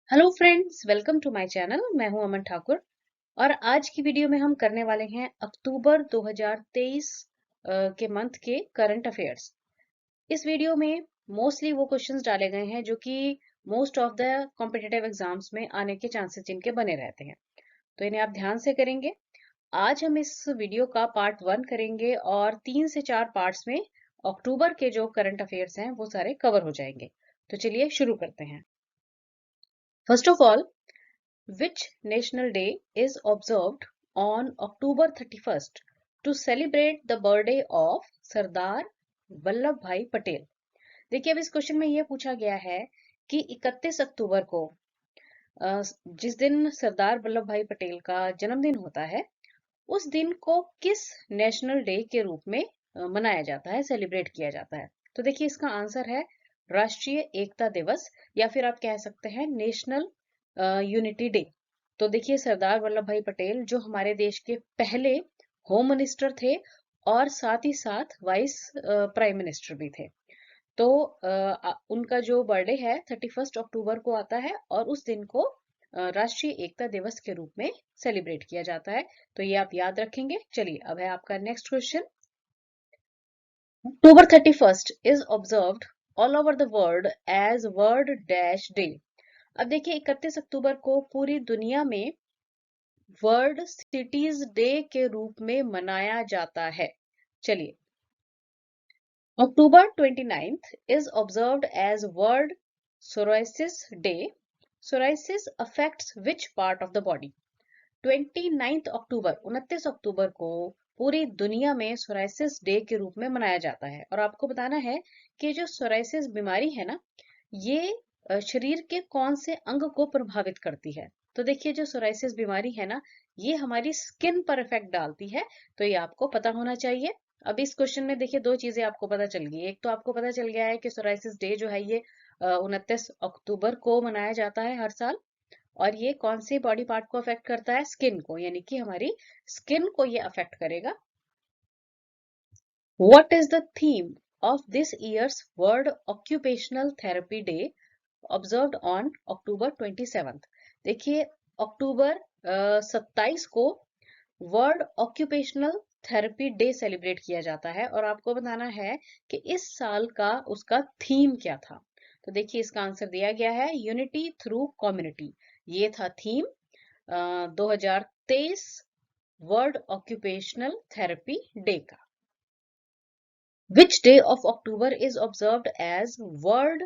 Hello friends, welcome to my channel. मैं हूं अमन ठाकुर और आज की वीडियो में हम करने वाले हैं अक्टूबर 2023 के मंथ के करंट अफेयर्स। इस वीडियो में मोस्टली वो क्वेश्चंस डाले गए हैं जो कि most of the competitive exams में आने के चांसेस जिनके बने रहते हैं, तो इन्हें आप ध्यान से करेंगे। आज हम इस वीडियो का पार्ट 1 करेंगे और 3 से 4 पार्ट्स में अक्टूबर के जो करंट अफेयर्स हैं वो सारे कवर हो जाएंगे। तो चलिए शुरू करते हैं। First of all, which national day is observed on October 31st to celebrate the birthday of Sardar Vallabh भाई पटेल? देखिए, अब इस क्वेश्चन में यह पूछा गया है कि 31 अक्टूबर को जिस दिन सरदार वल्लभ भाई पटेल का जन्मदिन होता है, उस दिन को किस नेशनल डे के रूप में मनाया जाता है, सेलिब्रेट किया जाता है? तो देखिए, इसका आंसर है राष्ट्रीय एकता दिवस, या फिर आप कह सकते हैं नेशनल यूनिटी डे। तो देखिए, सरदार वल्लभ भाई पटेल जो हमारे देश के पहले होम मिनिस्टर थे और साथ ही साथ वाइस प्राइम मिनिस्टर भी थे। तो उनका जो बर्थडे है 31 अक्टूबर को आता है और उस दिन को राष्ट्रीय एकता दिवस के रूप में सेलिब्रेट किया जाता है। तो ये आप याद रखेंगे। चलिए, अब है आपका next question. October 31st is observed all over the world as World Dash Day. अब देखिए, 31 अक्टूबर को पूरी दुनिया में वर्ल्ड सिटीज डे के रूप में मनाया जाता है। चलिए, October 29th is observed as World Psoriasis Day. Psoriasis affects which part of the body? 29th अक्टूबर 29 अक्टूबर को पूरी दुनिया में सोराइसिस डे के रूप में मनाया जाता है और आपको बताना है कि जो सोराइसिस बीमारी है ना, ये शरीर के कौन से अंग को प्रभावित करती है? तो देखिए, जो सोराइसिस बीमारी है ना, ये हमारी स्किन पर इफेक्ट डालती है। तो ये आपको पता होना चाहिए। अब इस क्वेश्चन में देखिए, दो चीजें आपको पता चल गई। एक तो आपको पता चल गया है कि सोराइसिस डे जो है ये 29 अक्टूबर को मनाया जाता है हर साल, और ये कौन से बॉडी पार्ट को अफेक्ट करता है? स्किन को, यानी कि हमारी स्किन को ये अफेक्ट करेगा। What is the theme of this year's World Occupational Therapy Day observed on October 27th? देखिए, अक्टूबर 27 को world occupational therapy day celebrate किया जाता है और आपको बताना है कि इस साल का उसका थीम क्या था। तो देखिए, इसका आंसर दिया गया है यूनिटी थ्रू कम्युनिटी। ये था theme 2023 world occupational therapy day का। Which day of October is observed as World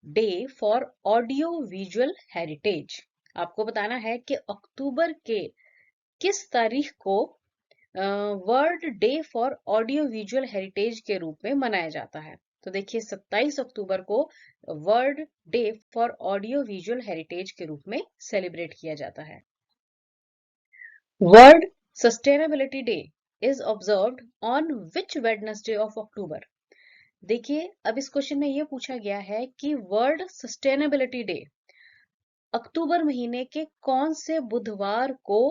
Day for Audio Visual Heritage? आपको बताना है कि अक्टूबर के किस तारीख को world day for audio visual heritage के रूप में मनाया जाता है। तो देखिए, 27 अक्टूबर को world day for audio visual heritage के रूप में सेलिब्रेट किया जाता है। World sustainability day is observed on which Wednesday of October? देखिए, अब इस क्वेश्चन में ये पूछा गया है कि वर्ल्ड सस्टेनेबिलिटी डे अक्टूबर महीने के कौन से बुधवार को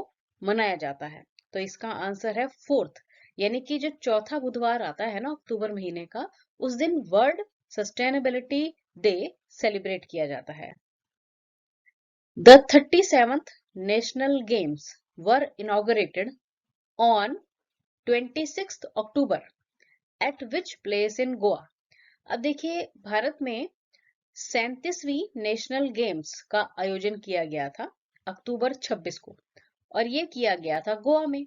मनाया जाता है? तो इसका आंसर है 4th, यानी कि जो चौथा बुधवार आता है ना अक्टूबर महीने का, उस दिन वर्ल्ड सस्टेनेबिलिटी डे सेलिब्रेट किया जाता है। The 37th national games were inaugurated on 26 October eight which place in Goa? अब देखिए, भारत में 37वीं नेशनल गेम्स का आयोजन किया गया था अक्टूबर 26 को, और ये किया गया था गोवा में।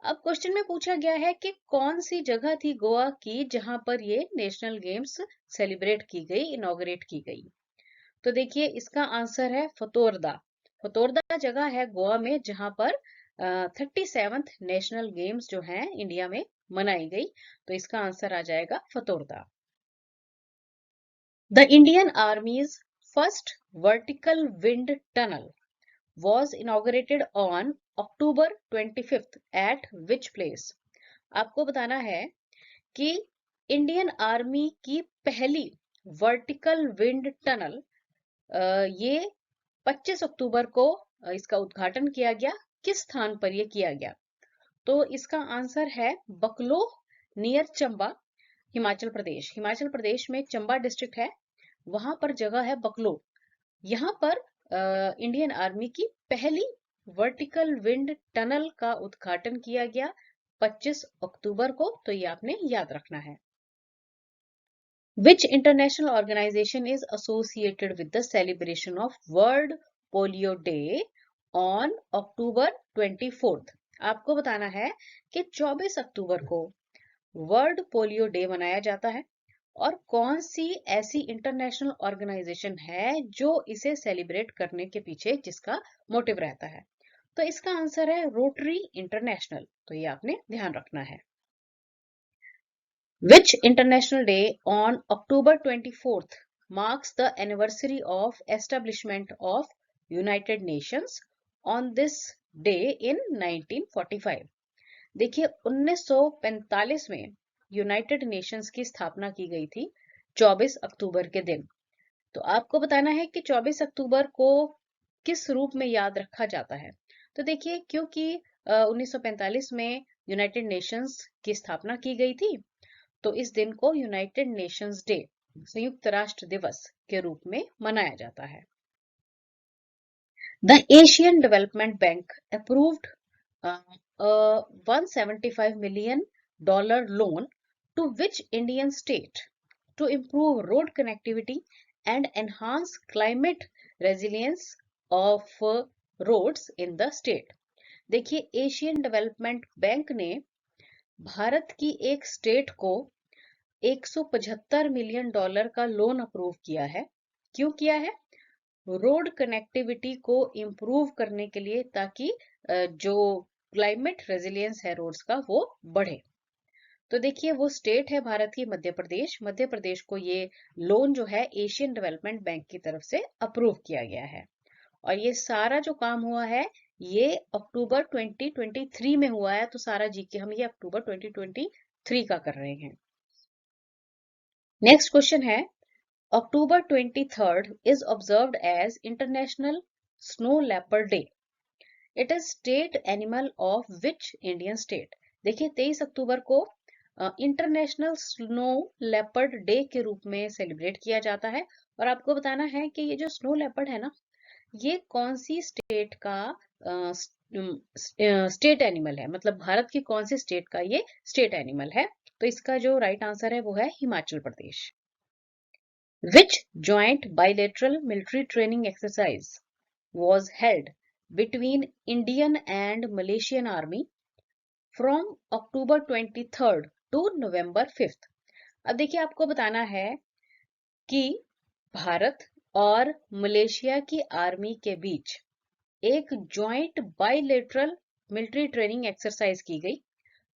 अब क्वेश्चन में पूछा गया है कि कौन सी जगह थी गोवा की जहां पर ये नेशनल गेम्स सेलिब्रेट की गई, इनॉग्रेट की गई? तो देखिए, इसका आंसर है फतोरदा। फतोरदा जगह है गोवा में जहां पर 37th नेशनल गेम्स जो हैं इंडिया में मनाई गई। तो इसका आंसर आ जाएगा फतोरदा। The Indian Army's first vertical wind tunnel was inaugurated on October 25th at which place? आपको बताना है कि इंडियन आर्मी की पहली वर्टिकल विंड टनल ये 25 अक्टूबर को इसका उद्घाटन किया गया। किस स्थान पर यह किया गया? तो इसका आंसर है बकलो, नियर चंबा, हिमाचल प्रदेश। हिमाचल प्रदेश में चंबा डिस्ट्रिक्ट है, वहां पर जगह है बकलो। यहाँ पर इंडियन आर्मी की पहली वर्टिकल विंड टनल का उद्घाटन किया गया 25 अक्टूबर को, तो ये आपने याद रखना है। Which international organization is associated with the celebration of World Polio Day on October 24th? आपको बताना है कि 24 अक्टूबर को वर्ल्ड पोलियो डे मनाया जाता है और कौन सी ऐसी इंटरनेशनल ऑर्गेनाइजेशन है जो इसे सेलिब्रेट करने के पीछे जिसका मोटिव रहता है। तो इसका आंसर है रोटरी इंटरनेशनल, तो ये आपने ध्यान रखना है। Which international day on October 24th marks the anniversary of establishment of United Nations on this day in 1945? देखिए 1945 में यूनाइटेड नेशंस की स्थापना की गई थी 24 अक्टूबर के दिन। तो आपको बताना है कि 24 अक्टूबर को किस रूप में याद रखा जाता है। तो देखिए क्योंकि 1945 में यूनाइटेड नेशंस की स्थापना की गई थी, तो इस दिन को यूनाइटेड नेशंस डे, संयुक्त राष्ट्र दिवस के रूप में मनाया जाता है। The Asian development bank approved $175 million loan to which Indian state to improve road connectivity and enhance climate resilience of roads in the state. देखिए एशियन डेवलपमेंट बैंक ने भारत की एक स्टेट को $175 मिलियन का लोन अप्रूव किया है। क्यों किया है? रोड कनेक्टिविटी को इम्प्रूव करने के लिए, ताकि जो क्लाइमेट रेजिलियंस है रोड्स का वो बढ़े। तो देखिए वो स्टेट है भारत की मध्य प्रदेश। मध्य प्रदेश को ये लोन जो है एशियन डेवलपमेंट बैंक की तरफ से अप्रूव किया गया है और ये सारा जो काम हुआ है ये अक्टूबर 2023 में हुआ है। तो सारा जीके हम ये अक्टूबर 2023 का कर रहे हैं। नेक्स्ट क्वेश्चन है, October 23rd is observed as International Snow Leopard Day. It is state animal of which Indian state? देखिए 23 अक्टूबर को इंटरनेशनल स्नो लेपर्ड डे के रूप में सेलिब्रेट किया जाता है और आपको बताना है कि ये जो स्नो लेपर्ड है ना, ये कौन सी स्टेट का स्टेट एनिमल है, मतलब भारत की कौन सी स्टेट का ये स्टेट एनिमल है। तो इसका जो राइट आंसर है वो है Himachal Pradesh. Which joint bilateral military training exercise was held between Indian and Malaysian Army from October 23rd to November 5th? अब देखिए आपको बताना है कि भारत और मलेशिया की आर्मी के बीच एक joint bilateral military training exercise की गई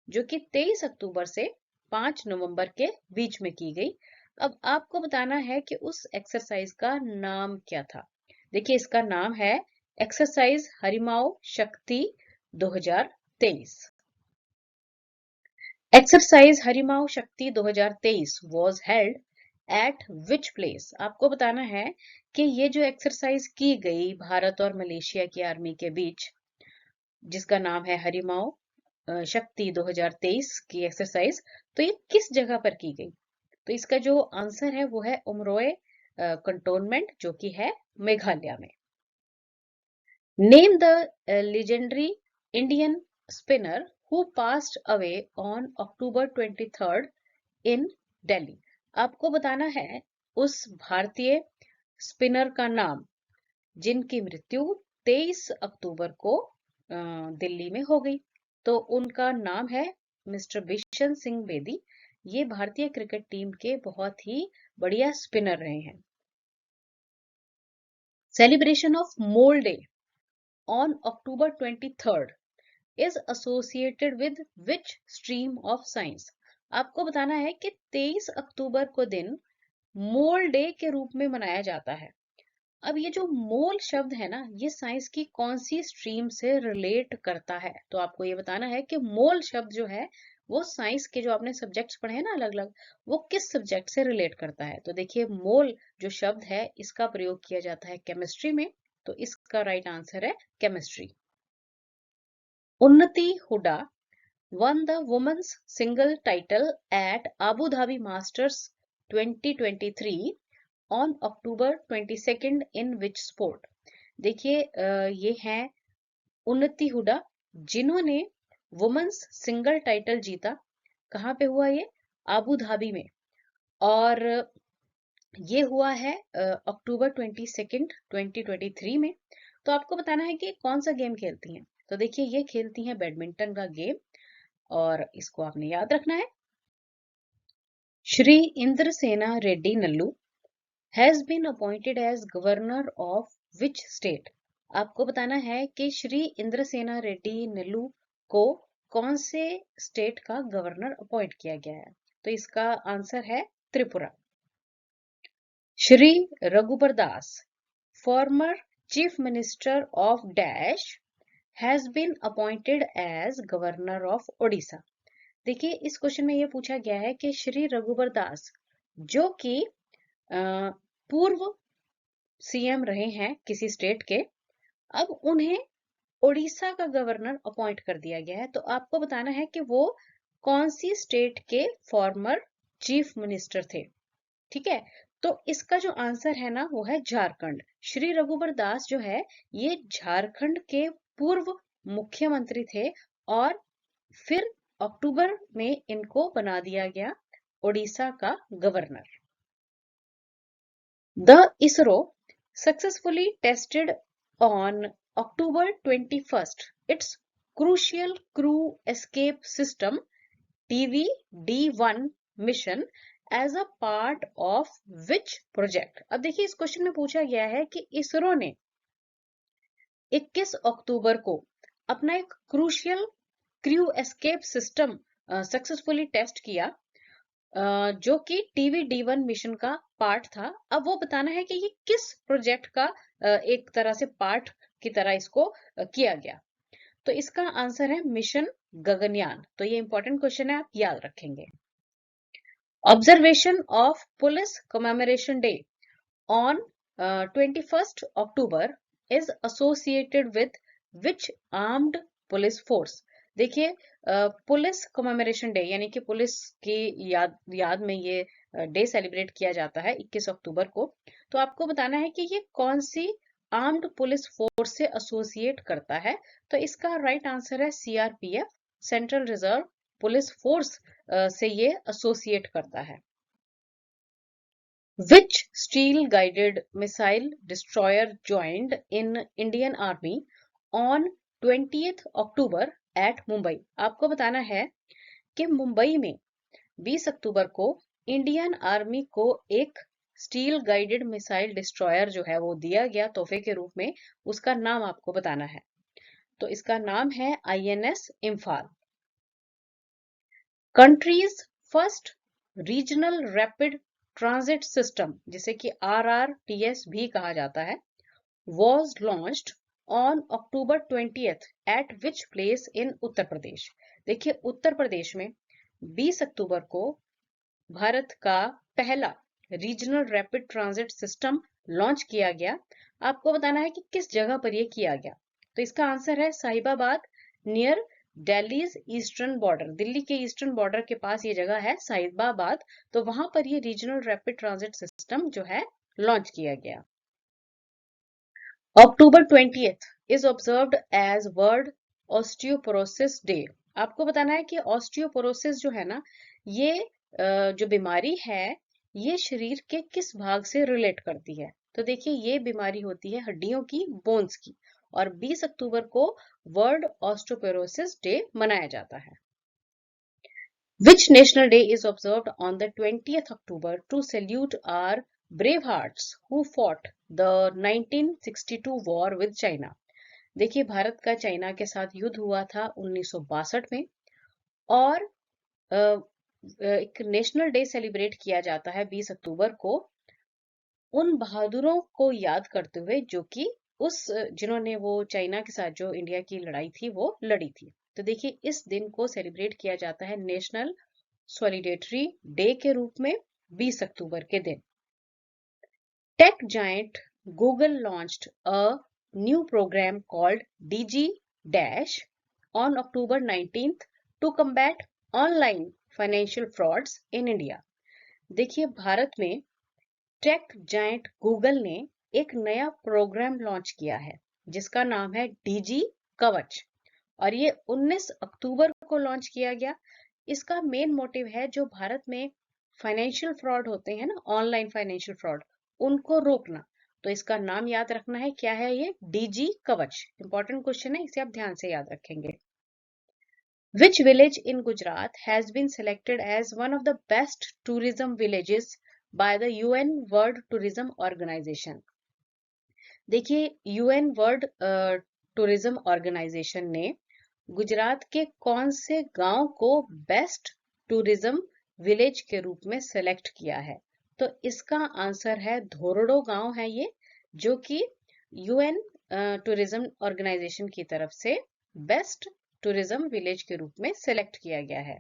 जो कि 23 अक्टूबर से 5 नवंबर के बीच में की गई। अब आपको बताना है कि उस एक्सरसाइज का नाम क्या था। देखिए इसका नाम है एक्सरसाइज हरिमाओ शक्ति 2023। एक्सरसाइज हरिमाओ शक्ति 2023 was held at which place? आपको बताना है कि ये जो एक्सरसाइज की गई भारत और मलेशिया की आर्मी के बीच, जिसका नाम है हरिमाओ शक्ति 2023 की एक्सरसाइज, तो ये किस जगह पर की गई? तो इसका जो आंसर है वो है उमरोए कंटोनमेंट, जो कि है मेघालय में। Name the legendary Indian spinner who passed away on October 23rd इन दिल्ली। आपको बताना है उस भारतीय स्पिनर का नाम जिनकी मृत्यु 23 अक्टूबर को दिल्ली में हो गई। तो उनका नाम है मिस्टर बिशन सिंह बेदी। ये भारतीय क्रिकेट टीम के बहुत ही बढ़िया स्पिनर रहे हैं। Celebration of mole day on October 23rd is associated with which stream of science? आपको बताना है कि 23 अक्टूबर को दिन मोल डे के रूप में मनाया जाता है। अब ये जो मोल शब्द है ना, ये साइंस की कौन सी स्ट्रीम से रिलेट करता है? तो आपको ये बताना है कि मोल शब्द जो है वो साइंस के जो आपने सब्जेक्ट्स पढ़े हैं ना अलग अलग, वो किस सब्जेक्ट से रिलेट करता है। तो देखिए मोल जो शब्द है इसका प्रयोग किया जाता है केमिस्ट्री में, तो इसका राइट आंसर है केमिस्ट्री। उन्नति Hooda won the women's single title at Abu Dhabi Masters 2023 on October 22nd in which sport? देखिए ये हैं उन्नति हुडा, जिन्होंने वुमेन्स सिंगल टाइटल जीता। कहाँ पे हुआ ये? आबू धाबी में। और ये हुआ है अक्टूबर 22 2023 में। तो आपको बताना है कि कौन सा गेम खेलती हैं। तो देखिए ये खेलती हैं बैडमिंटन का गेम, और इसको आपने याद रखना है। Shri Indrasena Reddy Nallu has been appointed as governor of which state. आपको बताना है कि श्री इंद्रसेना रेड्डी नल्लू को कौन से स्टेट का गवर्नर अपॉइंट किया गया है। तो इसका आंसर है Tripura. Shri Raghubar Das, former chief minister of dash, has been appointed as governor of Odisha. देखिए इस क्वेश्चन में ये पूछा गया है कि श्री रघुबर दास, जो कि पूर्व सीएम रहे हैं किसी स्टेट के, अब उन्हें ओडिशा का गवर्नर अपॉइंट कर दिया गया है। तो आपको बताना है कि वो कौन सी स्टेट के फॉर्मर चीफ मिनिस्टर थे। ठीक है, तो इसका जो आंसर है ना वो है झारखंड। श्री रघुबर दास जो है ये झारखंड के पूर्व मुख्यमंत्री थे, और फिर अक्टूबर में इनको बना दिया गया ओडिशा का governor. The ISRO successfully tested on October 21st its Crucial Crew Escape System TVD-1 mission as a part of which project। अब देखिए इस क्वेश्चन में पूछा गया है कि इसरो ने 21 अक्टूबर को अपना एक crucial crew escape system successfully test किया, जो कि TVD-1 मिशन का पार्ट था। अब वो बताना है कि ये किस प्रोजेक्ट का एक तरह से पार्ट की तरह इसको किया गया। तो इसका आंसर है मिशन गगनयान। तो ये इंपॉर्टेंट क्वेश्चन है, आप याद रखेंगे। Observation of police commemoration day on 21st October is associated with which armed police force। देखिए पुलिस कमेमोरेशन डे यानी कि पुलिस की याद में ये डे सेलिब्रेट किया जाता है 21 अक्टूबर को। तो आपको बताना है कि ये कौन सी आर्म्ड पुलिस फोर्स से एसोसिएट करता है। तो इसका राइट आंसर है CRPF, central reserve police force से ये एसोसिएट करता है। Which steel-guided missile destroyer joined in Indian Army on 20th October at Mumbai। आपको बताना है कि मुंबई में 20 अक्टूबर को इंडियन आर्मी को एक स्टील गाइडेड मिसाइल डिस्ट्रॉयर जो है वो दिया गया तोहफे के रूप में। उसका नाम आपको बताना है। तो इसका नाम है INS Imphal. Countries first regional rapid transit system, जिसे कि RRTS भी कहा जाता है, was launched on October 20th at which place in Uttar Pradesh. देखिए उत्तर प्रदेश में 20 अक्टूबर को भारत का पहला regional rapid transit system launch किया गया। आपको बताना है कि किस जगह पर यह किया गया। तो इसका आंसर है Sahibabad, near Delhi's eastern border. Delhi के ईस्टर्न बॉर्डर के पास ये जगह है साहिबाबाद। तो वहां पर ये रीजनल रैपिड ट्रांजिट सिस्टम जो है लॉन्च किया गया। October 20th is observed as World Osteoporosis Day। आपको बताना है कि ऑस्टियोपोरोसिस जो है ना, ये जो बीमारी है ये शरीर के किस भाग से रिलेट करती है। तो देखिए ये बीमारी होती है हड्डियों की, बोन्स की, और 20 अक्टूबर को वर्ल्ड ऑस्टियोपोरोसिस डे मनाया जाता है। Which national day is observed on the 20th October to salute our brave hearts who fought the 1962 war with China। देखिए भारत का चाइना के साथ युद्ध हुआ था 1962 में, और एक नेशनल डे सेलिब्रेट किया जाता है 20 अक्टूबर को उन बहादुरों को याद करते हुए जो कि जिन्होंने वो चाइना के साथ जो इंडिया की लड़ाई थी वो लड़ी थी। तो देखिए इस दिन को सेलिब्रेट किया जाता है नेशनल सॉलिडेटरी डे के रूप में 20 अक्टूबर के दिन। Tech giant Google launched a new programme called DG Dash on October 19th to combat online financial frauds in India। देखिए भारत में टेक जायंट गूगल ने एक नया प्रोग्राम लॉन्च किया है जिसका नाम है डीजी कवच, और ये 19 अक्टूबर को लॉन्च किया गया। इसका मेन मोटिव है जो भारत में फाइनेंशियल फ्रॉड होते हैं ना, ऑनलाइन फाइनेंशियल फ्रॉड, उनको रोकना। तो इसका नाम याद रखना है, क्या है ये? डीजी कवच। इंपॉर्टेंट क्वेश्चन है, इसे आप ध्यान से याद रखेंगे। Which village in Gujarat has been selected as one of the best tourism villages by the UN World Tourism Organization? देखिए, यूएन वर्ल्ड टूरिज्म ऑर्गेनाइजेशन ने गुजरात के कौन से गांव को बेस्ट टूरिज्म विलेज के रूप में सेलेक्ट किया है? तो इसका आंसर है धोरडो गांव है ये, जो कि यूएन टूरिज्म ऑर्गेनाइजेशन की तरफ से बेस्ट टूरिज्म विलेज के रूप में सेलेक्ट किया गया है।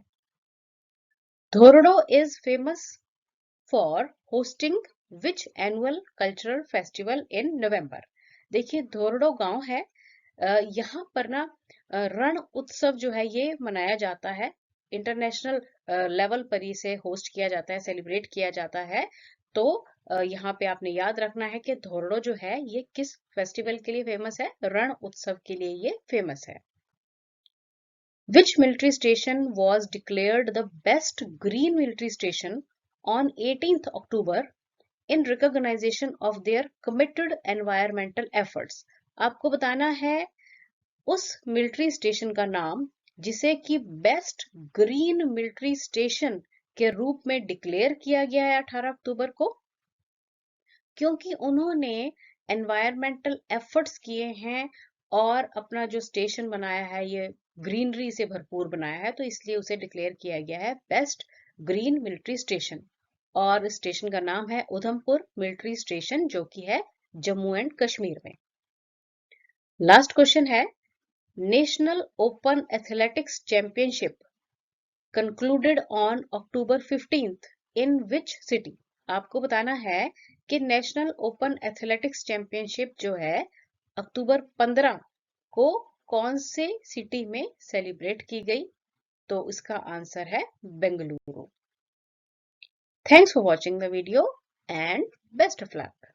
Dhordo is famous for hosting which annual cultural festival in November? देखिए, धोरडो गांव है, यहाँ पर ना रण उत्सव जो है ये मनाया जाता है। इंटरनेशनल लेवल पर इसे होस्ट किया जाता है, सेलिब्रेट किया जाता है। तो यहाँ पे आपने याद रखना है कि धोरडो जो है ये किस फेस्टिवल के लिए फेमस है? रण उत्सव के लिए ये फेमस है। Which military station was declared the best green military station on 18th October in recognition of their committed environmental efforts? आपको बताना है उस मिलिट्री स्टेशन का नाम जिसे कि बेस्ट ग्रीन मिलिट्री स्टेशन के रूप में डिक्लेयर किया गया है 18 अक्टूबर को, क्योंकि उन्होंने एनवायरमेंटल एफर्ट्स किए हैं और अपना जो स्टेशन बनाया है ये ग्रीनरी से भरपूर बनाया है, तो इसलिए उसे डिक्लेयर किया गया है बेस्ट ग्रीन मिलिट्री स्टेशन। और स्टेशन का नाम है उधमपुर मिलिट्री स्टेशन, जो कि है जम्मू एंड कश्मीर में। लास्ट क्वेश्चन है, national open athletics championship concluded on October 15th in which city? आपको बताना है कि नेशनल ओपन एथलेटिक्स चैंपियनशिप जो है अक्टूबर 15 को कौन से सिटी में सेलिब्रेट की गई? तो इसका आंसर है Bengaluru. Thanks for watching the video and best of luck.